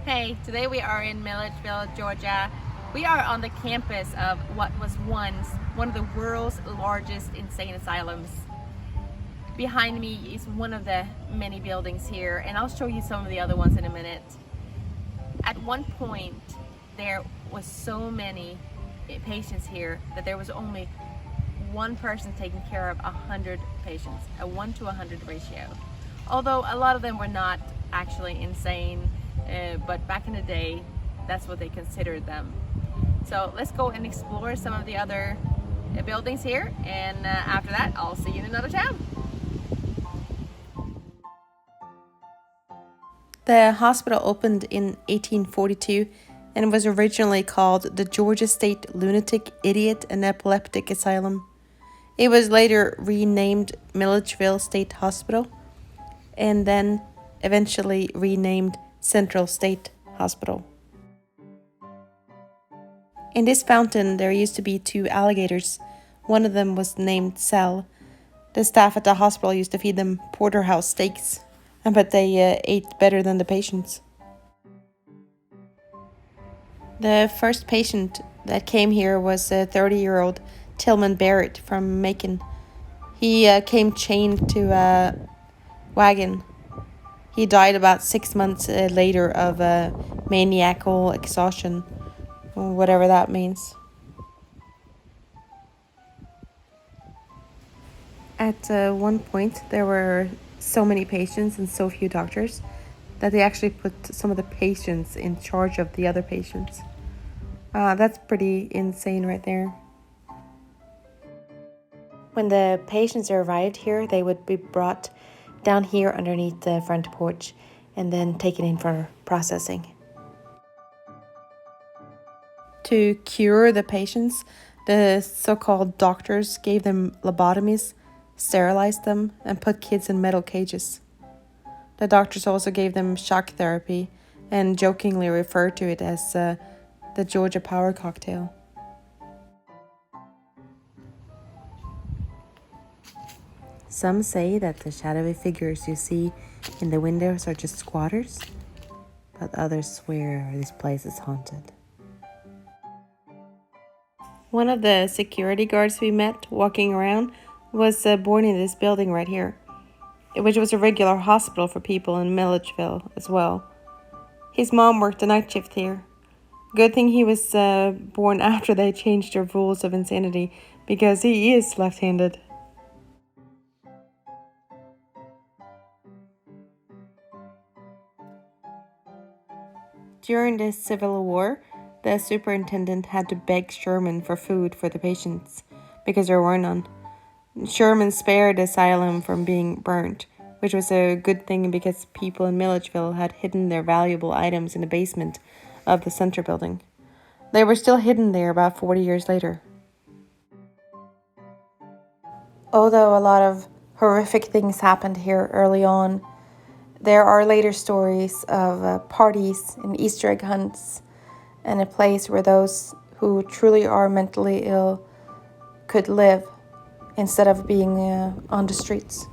Hey, today we are in Milledgeville, Georgia. We are on the campus of what was once one of the world's largest insane asylums. Behind me is one of the many buildings here, and I'll show you some of the other ones in a minute. At one point, there was so many patients here that there was only one person taking care of 100 patients, a 1-to-100 ratio. Although a lot of them were not actually insane, but back in the day, that's what they considered them. So let's go and explore some of the other buildings here, and after that, I'll see you in another town. The hospital opened in 1842 and was originally called the Georgia State Lunatic, Idiot, and Epileptic Asylum. It was later renamed Milledgeville State Hospital and then eventually renamed Central State Hospital. In this fountain, there used to be 2 alligators. One of them was named Sal. The staff at the hospital used to feed them porterhouse steaks, but they ate better than the patients. The first patient that came here was a 30-year-old Tillman Barrett from Macon. He came chained to a wagon. He died about 6 months later of maniacal exhaustion, whatever that means. At one point, there were so many patients and so few doctors that they actually put some of the patients in charge of the other patients. That's pretty insane right there. When the patients arrived here, they would be brought down here underneath the front porch and then taken in for processing. To cure the patients, the so-called doctors gave them lobotomies, sterilized them, and put kids in metal cages. The doctors also gave them shock therapy and jokingly referred to it as the Georgia Power Cocktail. Some say that the shadowy figures you see in the windows are just squatters, but others swear this place is haunted. One of the security guards we met walking around was born in this building right here, which was a regular hospital for people in Milledgeville as well. His mom worked the night shift here. Good thing he was born after they changed their rules of insanity, because he is left-handed. During the Civil War, the superintendent had to beg Sherman for food for the patients because there were none. Sherman spared the asylum from being burnt, which was a good thing because people in Milledgeville had hidden their valuable items in the basement of the center building. They were still hidden there about 40 years later. Although a lot of horrific things happened here early on, there are later stories of parties and Easter egg hunts and a place where those who truly are mentally ill could live instead of being on the streets.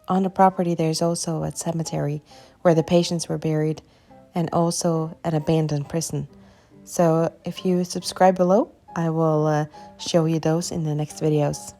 On the property, there's also a cemetery where the patients were buried and also an abandoned prison. So if you subscribe below, I will show you those in the next videos.